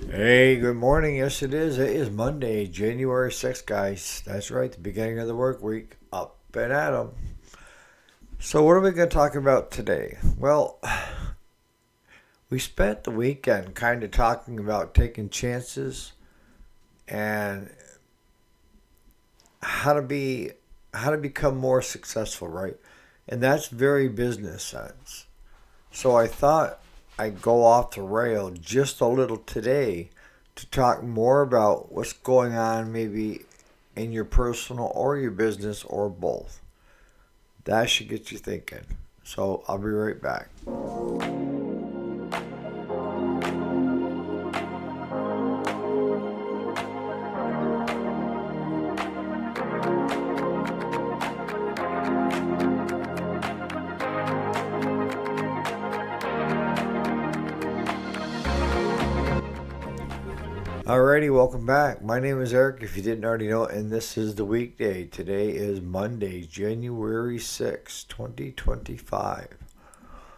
Hey, good morning. Yes, it is. It is Monday, January 6th, guys. That's right, the beginning of the work week. Up and at 'em. So, what are we going to talk about today? Well, we spent the weekend kind of talking about taking chances and how to be how to become more successful, right? And that's very business sense. So, I thought I'd go off the rail just a little today to talk more about what's going on maybe in your personal or your business or both. That should get you thinking. So I'll be right back. Alrighty, welcome back. My name is Eric, if you didn't already know, and this is the weekday. Today is Monday, January 6th, 2025.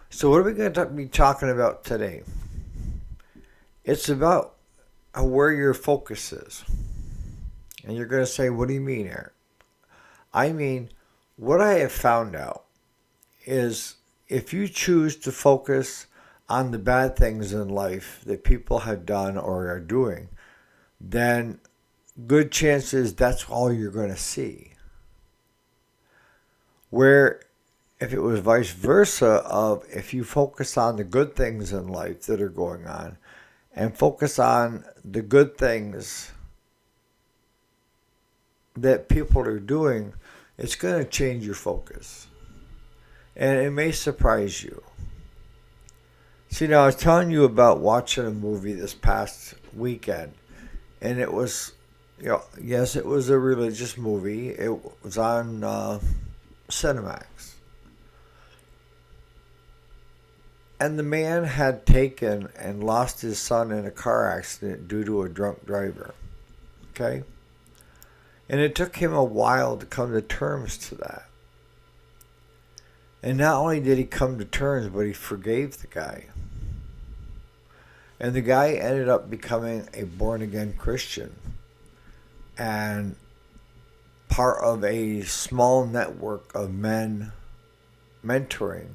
So, what are we going to be talking about today? It's about where your focus is. And you're going to say, what do you mean, Eric? I mean, what I have found out is if you choose to focus on the bad things in life that people have done or are doing, then good chances that's all you're going to see. Where if it was vice versa of if you focus on the good things in life that are going on and focus on the good things that people are doing, it's going to change your focus. And it may surprise you. See, now I was telling you about watching a movie this past weekend, and it was, yes, it was a religious movie. It was on Cinemax. And the man had taken and lost his son in a car accident due to a drunk driver. Okay? And it took him a while to come to terms to that. And not only did he come to terms, but he forgave the guy. And the guy ended up becoming a born again Christian and part of a small network of men mentoring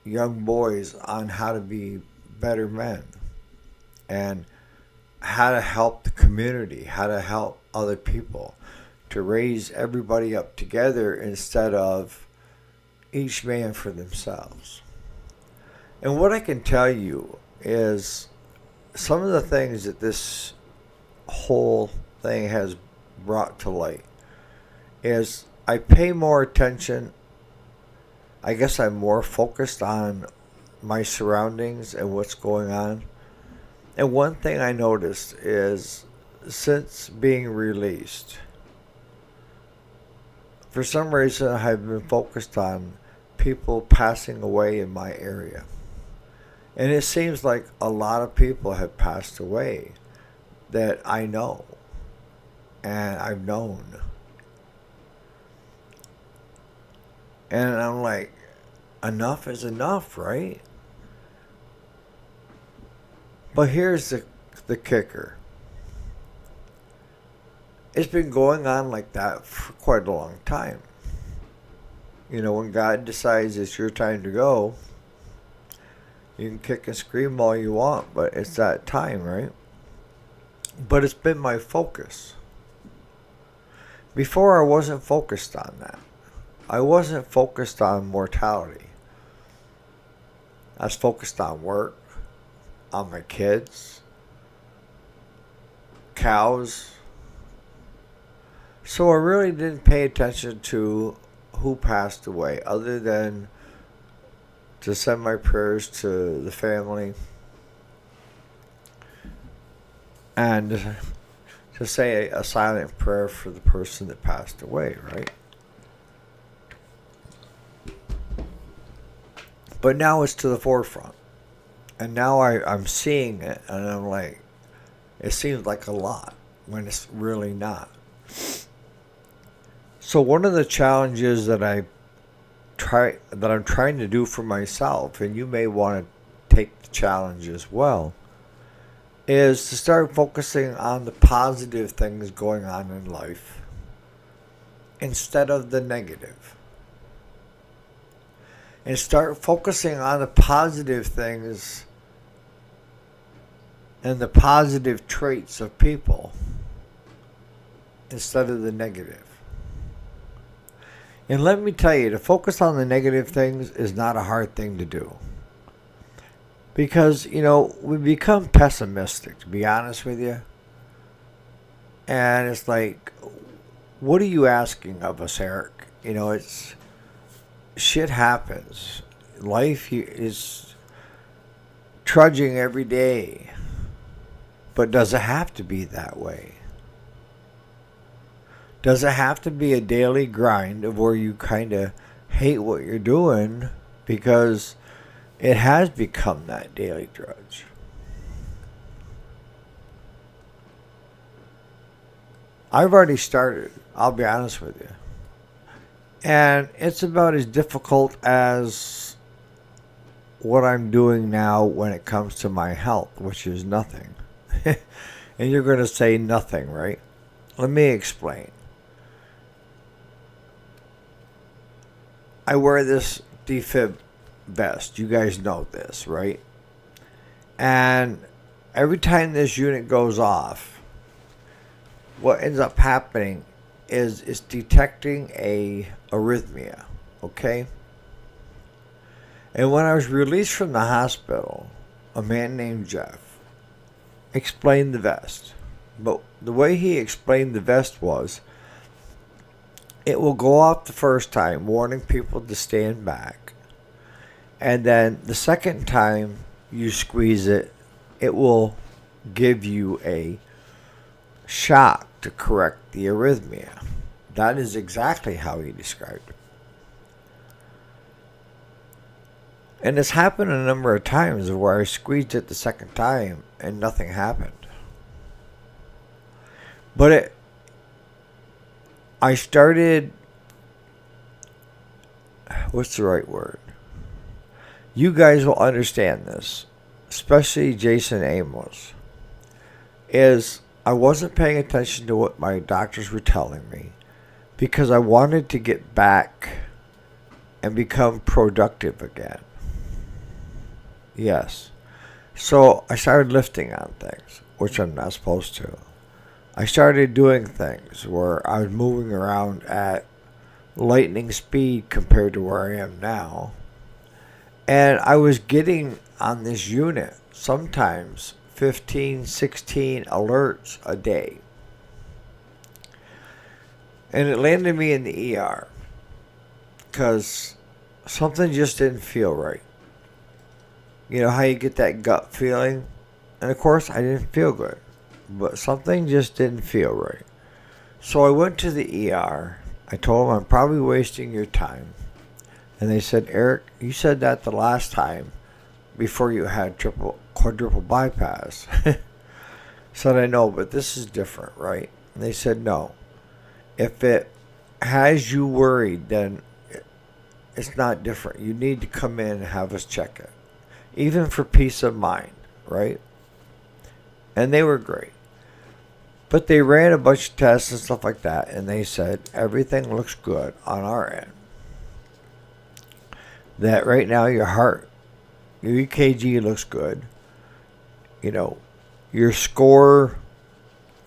young boys on how to be better men and how to help the community, how to help other people, to raise everybody up together instead of each man for themselves. And what I can tell you is some of the things that this whole thing has brought to light is I pay more attention. I guess I'm more focused on my surroundings and what's going on. And one thing I noticed is since being released, for some reason I've been focused on people passing away in my area. And it seems like a lot of people have passed away that I know and I've known. And I'm like, enough is enough, right? But here's the kicker. It's been going on like that for quite a long time. When God decides it's your time to go, you can kick and scream all you want, but it's that time, right? But it's been my focus. Before I wasn't focused on that. I wasn't focused on mortality. I was focused on work, on my kids, cows. So I really didn't pay attention to who passed away other than to send my prayers to the family and to say a silent prayer for the person that passed away, right? But now it's to the forefront. And now I'm seeing it, and I'm like, it seems like a lot when it's really not. So one of the challenges that I'm trying to do for myself, and you may want to take the challenge as well, is to start focusing on the positive things going on in life instead of the negative. And start focusing on the positive things and the positive traits of people instead of the negative. And let me tell you, to focus on the negative things is not a hard thing to do. Because, we become pessimistic, to be honest with you. And it's like, what are you asking of us, Eric? It's shit happens. Life is trudging every day. But does it have to be that way? Does it have to be a daily grind of where you kind of hate what you're doing because it has become that daily drudge? I've already started, I'll be honest with you. And it's about as difficult as what I'm doing now when it comes to my health, which is nothing. And you're going to say nothing, right? Let me explain. I wear this defib vest. You guys know this, right? And every time this unit goes off, what ends up happening is it's detecting a arrhythmia, okay? And when I was released from the hospital, a man named Jeff explained the vest. But the way he explained the vest was, it will go off the first time, warning people to stand back. And then the second time you squeeze it, it will give you a shock to correct the arrhythmia. That is exactly how he described it. And it's happened a number of times where I squeezed it the second time and nothing happened. But I started, what's the right word? You guys will understand this, especially Jason Amos, is I wasn't paying attention to what my doctors were telling me because I wanted to get back and become productive again. Yes. So I started lifting on things, which I'm not supposed to. I started doing things where I was moving around at lightning speed compared to where I am now. And I was getting on this unit sometimes 15, 16 alerts a day. And it landed me in the ER because something just didn't feel right. You know how you get that gut feeling? And of course, I didn't feel good. But something just didn't feel right. So I went to the ER. I told them I'm probably wasting your time. And they said, Eric, you said that the last time before you had quadruple bypass. Said, I know, but this is different, right? And they said, no. If it has you worried, then it's not different. You need to come in and have us check it. Even for peace of mind, right? And they were great. But they ran a bunch of tests and stuff like that, and they said, everything looks good on our end. That right now your heart, your EKG looks good. You know, your score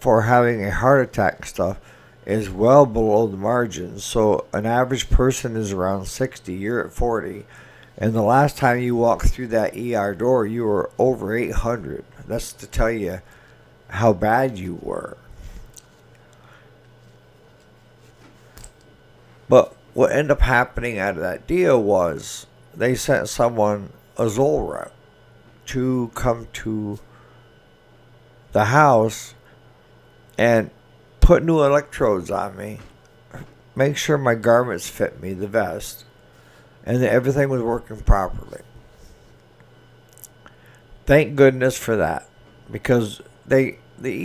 for having a heart attack and stuff is well below the margins. So an average person is around 60, you're at 40. And the last time you walked through that ER door, you were over 800. That's to tell you how bad you were. But what ended up happening out of that deal was they sent someone, a Zoll rep, to come to the house and put new electrodes on me, make sure my garments fit me, the vest, and that everything was working properly. Thank goodness for that, because the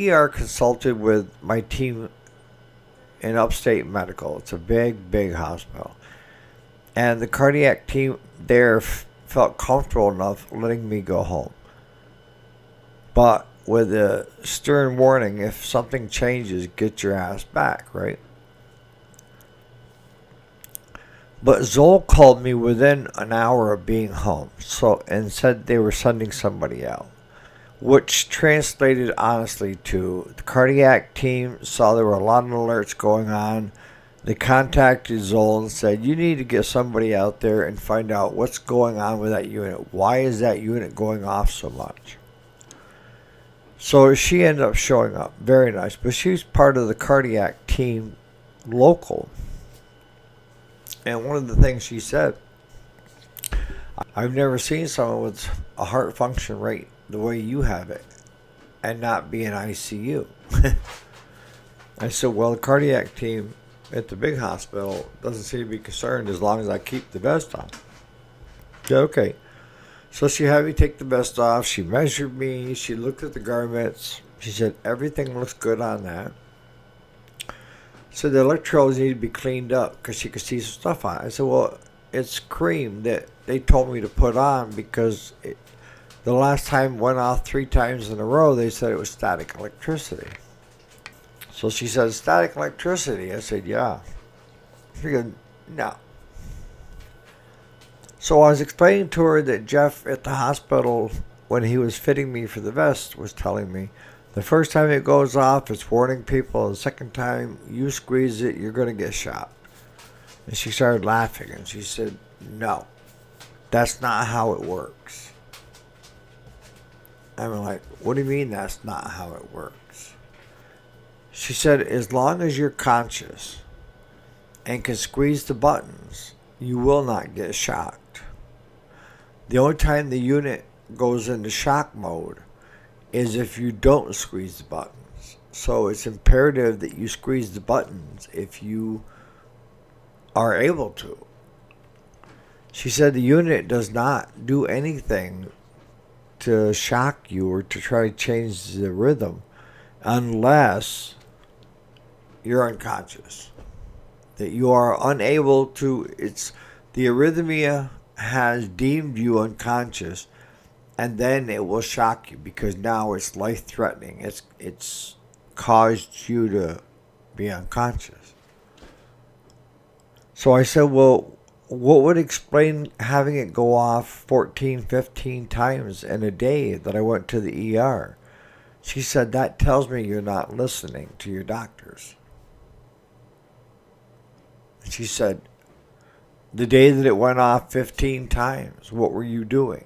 ER consulted with my team in Upstate Medical. It's a big, big hospital. And the cardiac team there felt comfortable enough letting me go home. But with a stern warning, if something changes, get your ass back, right? But Zoll called me within an hour of being home, and said they were sending somebody out, which translated honestly to the cardiac team saw there were a lot of alerts going on. They contacted Zoll and said, you need to get somebody out there and find out what's going on with that unit. Why is that unit going off so much? So she ended up showing up. Very nice. But she's part of the cardiac team local. And one of the things she said, I've never seen someone with a heart function rate the way you have it and not be in ICU. I said, well, the cardiac team at the big hospital doesn't seem to be concerned as long as I keep the vest on. Yeah, okay. So she had me take the vest off. She measured me. She looked at the garments. She said, everything looks good on that. So the electrodes need to be cleaned up because she could see some stuff on it. I said, well, it's cream that they told me to put on because the last time it went off 3 times in a row, they said it was static electricity. So she said, static electricity. I said, yeah. She goes, no. So I was explaining to her that Jeff at the hospital, when he was fitting me for the vest, was telling me, the first time it goes off, it's warning people. The second time you squeeze it, you're going to get shot. And she started laughing, and she said, no, that's not how it works. I'm like, what do you mean that's not how it works? She said, as long as you're conscious and can squeeze the buttons, you will not get shocked. The only time the unit goes into shock mode is if you don't squeeze the buttons. So it's imperative that you squeeze the buttons if you are able to. She said the unit does not do anything to shock you or to try to change the rhythm unless you're unconscious. That you are unable to, the arrhythmia has deemed you unconscious, and then it will shock you because now it's life-threatening. It's caused you to be unconscious. So I said, well, what would explain having it go off 14, 15 times in a day that I went to the ER? She said, that tells me you're not listening to your doctors. She said, the day that it went off 15 times, what were you doing?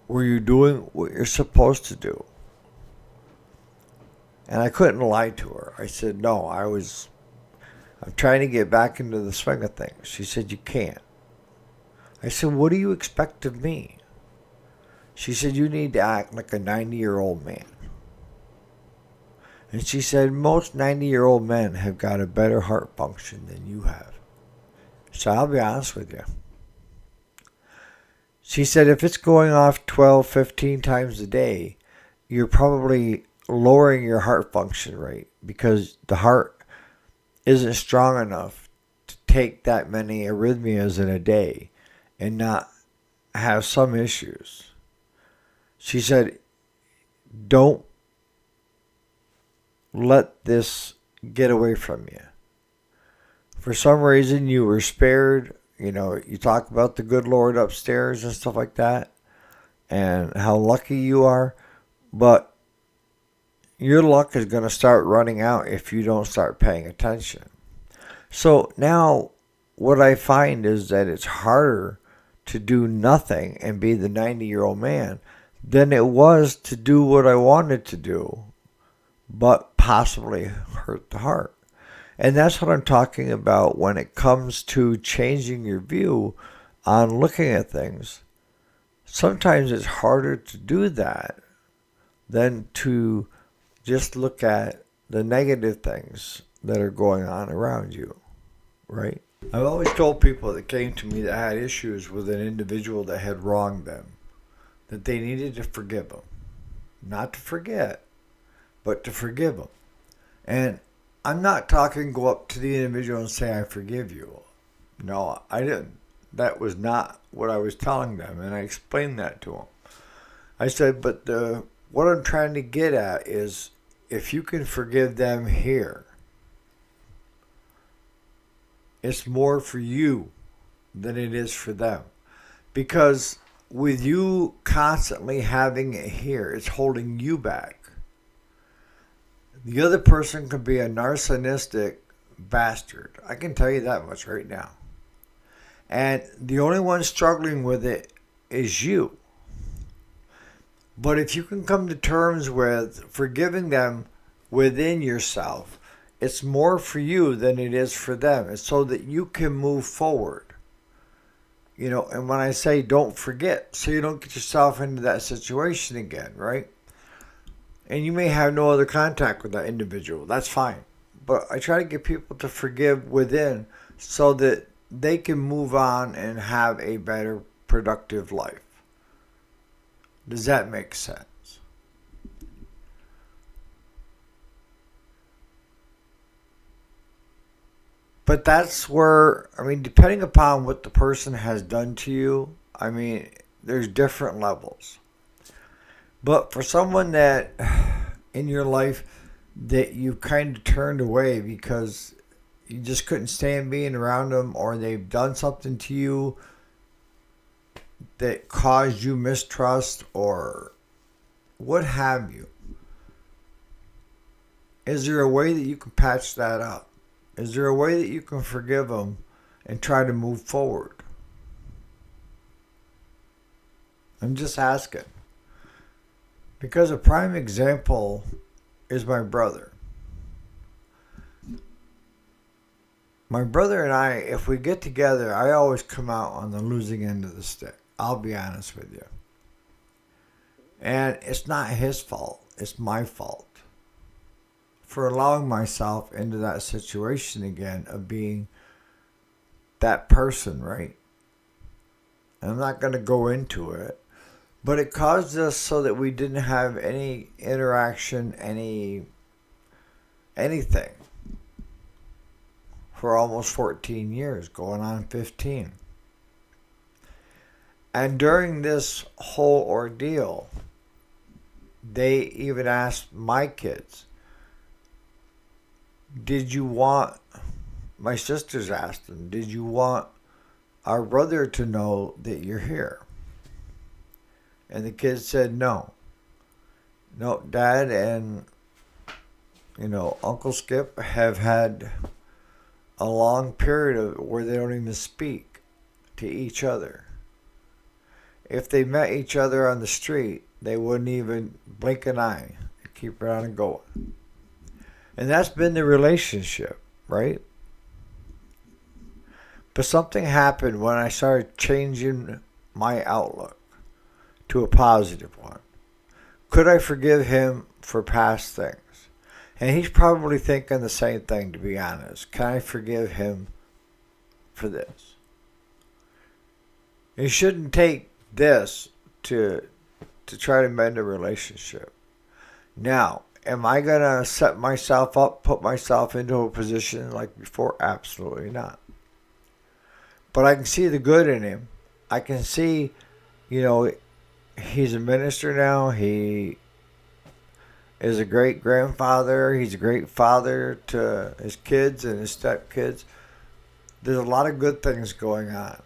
Were you doing what you're supposed to do? And I couldn't lie to her. I said, no, I'm trying to get back into the swing of things. She said, you can't. I said, what do you expect of me? She said, you need to act like a 90-year-old man. And she said, most 90-year-old men have got a better heart function than you have. So I'll be honest with you. She said, if it's going off 12, 15 times a day, you're probably lowering your heart function rate because the heart isn't strong enough to take that many arrhythmias in a day and not have some issues. She said, don't let this get away from you. For some reason, you were spared. You know, you talk about the good Lord upstairs and stuff like that and how lucky you are. But your luck is going to start running out if you don't start paying attention. So now what I find is that it's harder to do nothing and be the 90-year-old man than it was to do what I wanted to do, but possibly hurt the heart. And that's what I'm talking about when it comes to changing your view on looking at things. Sometimes it's harder to do that than to just look at the negative things that are going on around you, right? I've always told people that came to me that had issues with an individual that had wronged them that they needed to forgive them. Not to forget, but to forgive them. And I'm not talking go up to the individual and say, I forgive you. No, I didn't. That was not what I was telling them, and I explained that to them. I said, but the what I'm trying to get at is if you can forgive them here, it's more for you than it is for them. Because with you constantly having it here, it's holding you back. The other person could be a narcissistic bastard. I can tell you that much right now. And the only one struggling with it is you. But if you can come to terms with forgiving them within yourself, it's more for you than it is for them. It's so that you can move forward. And when I say don't forget, so you don't get yourself into that situation again, right? And you may have no other contact with that individual. That's fine. But I try to get people to forgive within so that they can move on and have a better, productive life. Does that make sense? But that's where, depending upon what the person has done to you, there's different levels. But for someone that in your life that you kind of turned away because you just couldn't stand being around them, or they've done something to you that caused you mistrust or what have you, is there a way that you can patch that up? Is there a way that you can forgive them and try to move forward? I'm just asking. Because a prime example is my brother. My brother and I, if we get together, I always come out on the losing end of the stick. I'll be honest with you. And it's not his fault. It's my fault for allowing myself into that situation again of being that person, right? And I'm not going to go into it. But it caused us so that we didn't have any interaction, anything for almost 14 years, going on 15. And during this whole ordeal, they even asked my kids, my sisters asked them, did you want our brother to know that you're here? And the kids said no. No, Dad and, Uncle Skip have had a long period of where they don't even speak to each other. If they met each other on the street, they wouldn't even blink an eye. They'd keep right on going. And that's been the relationship, right? But something happened when I started changing my outlook to a positive one. Could I forgive him for past things? And he's probably thinking the same thing, to be honest. Can I forgive him for this? It shouldn't take this to try to mend a relationship. Now, am I going to set myself up, put myself into a position like before? Absolutely not. But I can see the good in him. I can see, he's a minister now. He is a great grandfather. He's a great father to his kids and his stepkids. There's a lot of good things going on.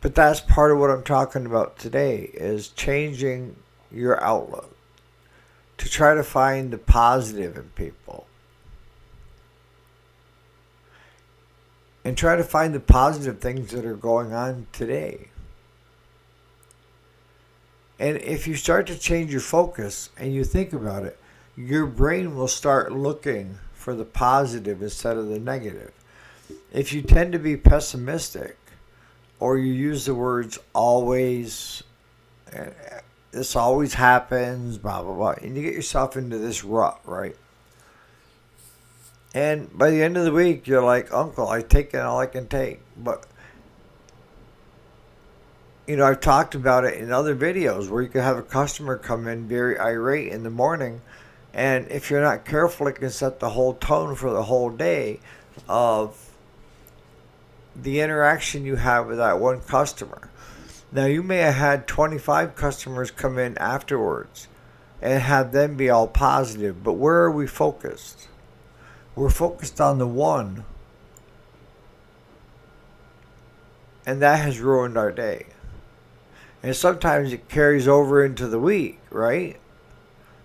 But that's part of what I'm talking about today, is changing your outlook to try to find the positive in people. And try to find the positive things that are going on today. And if you start to change your focus and you think about it, your brain will start looking for the positive instead of the negative. If you tend to be pessimistic, or you use the words always, this always happens, blah, blah, blah, and you get yourself into this rut, right? And by the end of the week, you're like, Uncle, I've taken all I can take. But, I've talked about it in other videos where you can have a customer come in very irate in the morning. And if you're not careful, it can set the whole tone for the whole day of the interaction you have with that one customer. Now, you may have had 25 customers come in afterwards and have them be all positive, but where are we focused? We're focused on the one, and that has ruined our day. And sometimes it carries over into the week, right?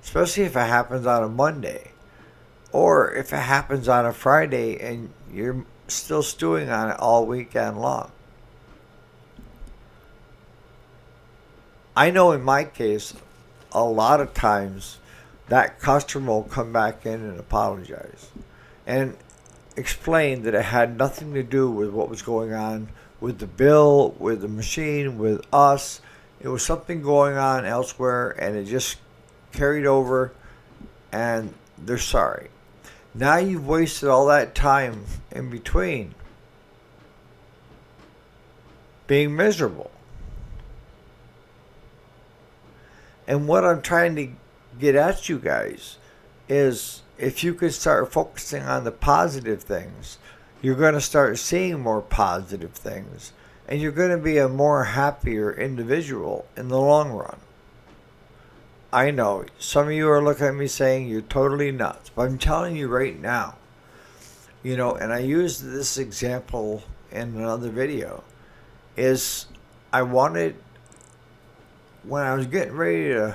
Especially if it happens on a Monday. Or if it happens on a Friday and you're still stewing on it all weekend long. I know in my case, a lot of times that customer will come back in and apologize and explain that it had nothing to do with what was going on with the bill, with the machine, with us. It was something going on elsewhere and it just carried over, and they're sorry. Now you've wasted all that time in between being miserable. And what I'm trying to get at you guys is, if you could start focusing on the positive things, you're going to start seeing more positive things, and you're going to be a more happier individual in the long run. I know some of you are looking at me saying you're totally nuts, but I'm telling you right now, and I used this example in another video, is I wanted, when I was getting ready to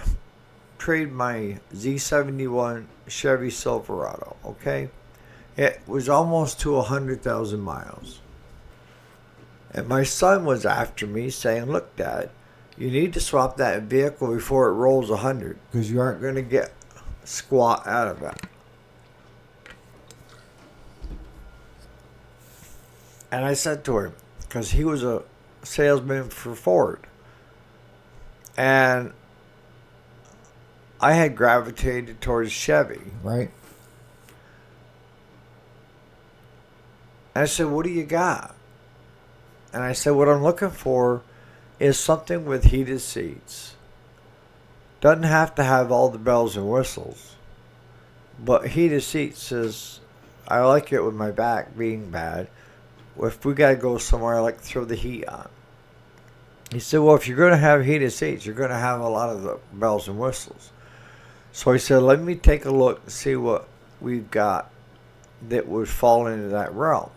trade my Z71 Chevy Silverado, okay? It was almost to 100,000 miles. And my son was after me saying, look, Dad, you need to swap that vehicle before it rolls 100 because you aren't going to get squat out of it. And I said to him, because he was a salesman for Ford, and I had gravitated towards Chevy, right? And I said, what do you got? And I said, what I'm looking for is something with heated seats. Doesn't have to have all the bells and whistles, but heated seats is, I like it with my back being bad. If we got to go somewhere, I like to throw the heat on. He said, well, if you're going to have heated seats, you're going to have a lot of the bells and whistles. So he said, let me take a look and see what we've got that would fall into that realm.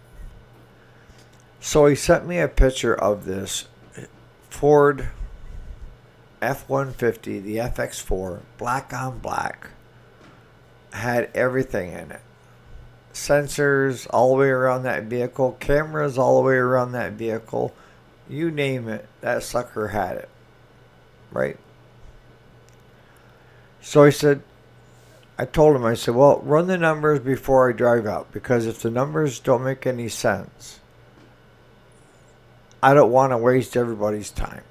So he sent me a picture of this Ford F-150, the FX4, black on black, had everything in it. Sensors all the way around that vehicle, cameras all the way around that vehicle, you name it, that sucker had it, right? So I told him, I said, well, run the numbers before I drive out, because if the numbers don't make any sense, I don't want to waste everybody's time.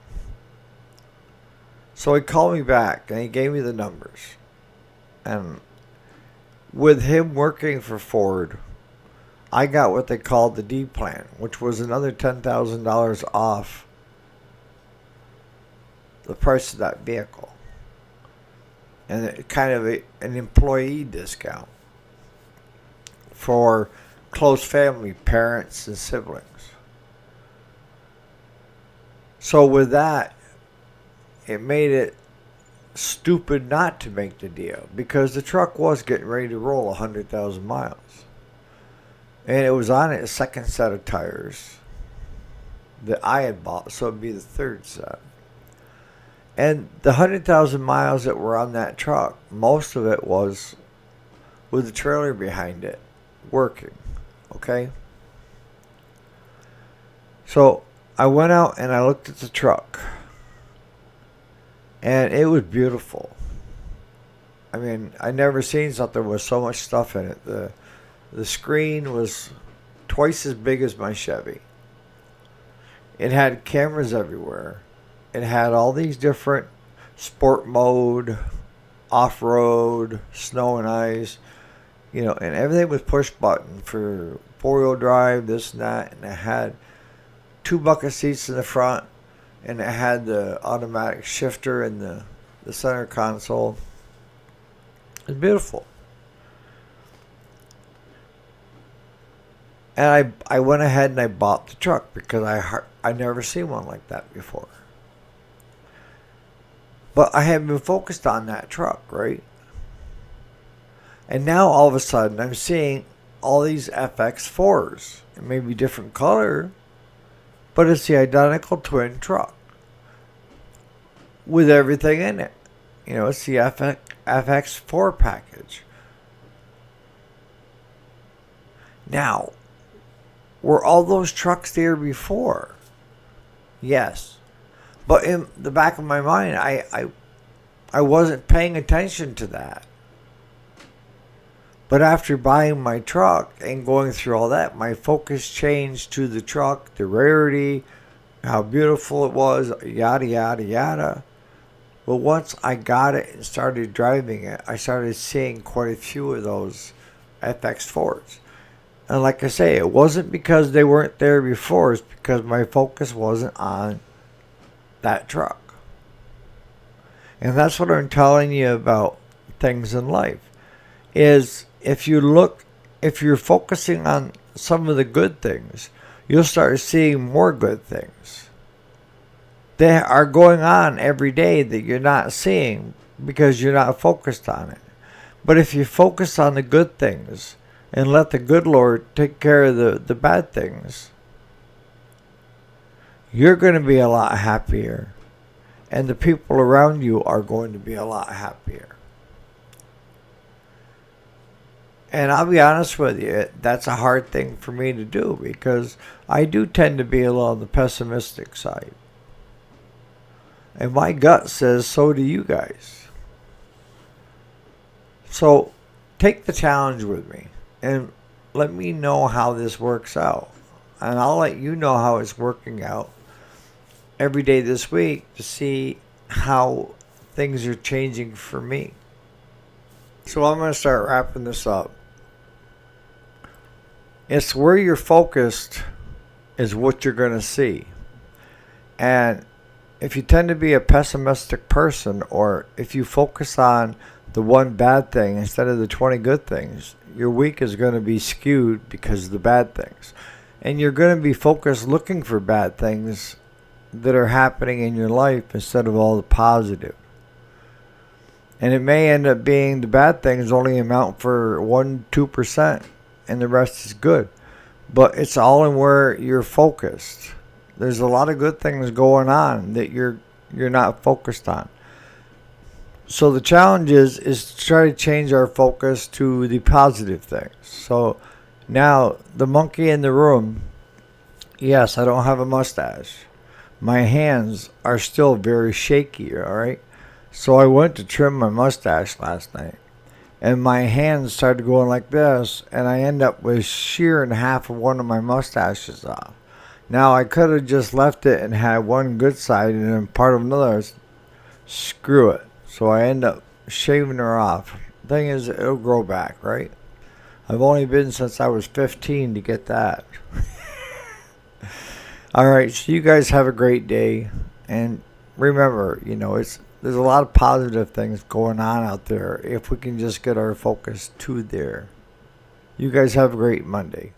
So he called me back and he gave me the numbers. And with him working for Ford, I got what they called the D plan, which was another $10,000 off the price of that vehicle. And kind of an employee discount for close family, parents and siblings. So with that, it made it stupid not to make the deal, because the truck was getting ready to roll 100,000 miles. And it was on its second set of tires that I had bought, so it'd be the third set. And the 100,000 miles that were on that truck, most of it was with the trailer behind it working, okay? So I went out and I looked at the truck, and it was beautiful. I mean, I never seen something with so much stuff in it. The screen was twice as big as my Chevy. It had cameras everywhere. It had all these different sport mode, off-road, snow and ice, and everything was push button for four-wheel drive, this and that, and it had 2 bucket seats in the front, and it had the automatic shifter in the center console. It's beautiful. And I went ahead and I bought the truck because I never seen one like that before. But I had been focused on that truck, right? And now all of a sudden I'm seeing all these FX4s. It may be different color, but it's the identical twin truck with everything in it. You know, it's the FX4 package. Now, were all those trucks there before? Yes. But in the back of my mind, I wasn't paying attention to that. But after buying my truck and going through all that, my focus changed to the truck, the rarity, how beautiful it was, yada, yada, yada. But once I got it and started driving it, I started seeing quite a few of those FX4s. And like I say, it wasn't because they weren't there before, it's because my focus wasn't on that truck. And that's what I'm telling you about things in life. Is if you're focusing on some of the good things, you'll start seeing more good things. They are going on every day that you're not seeing because you're not focused on it. But if you focus on the good things and let the good Lord take care of the bad things, you're going to be a lot happier. And the people around you are going to be a lot happier. And I'll be honest with you, that's a hard thing for me to do because I do tend to be a little on the pessimistic side. And my gut says so do you guys. So take the challenge with me and let me know how this works out. And I'll let you know how it's working out every day this week to see how things are changing for me. So I'm going to start wrapping this up. It's where you're focused is what you're going to see. And if you tend to be a pessimistic person, or if you focus on the one bad thing instead of the 20 good things, your week is going to be skewed because of the bad things. And you're going to be focused looking for bad things that are happening in your life instead of all the positive. And it may end up being the bad things only amount for 1-2%. And the rest is good. But it's all in where you're focused. There's a lot of good things going on that you're not focused on. So the challenge is to try to change our focus to the positive things. So now the monkey in the room, yes, I don't have a mustache. My hands are still very shaky, all right? So I went to trim my mustache last night. And my hands started going like this, and I end up with shearing half of one of my mustaches off. Now, I could have just left it and had one good side and then part of another. Screw it. So I end up shaving her off. Thing is, it'll grow back, right? I've only been since I was 15 to get that. All right, so you guys have a great day. And remember, there's a lot of positive things going on out there if we can just get our focus to there. You guys have a great Monday.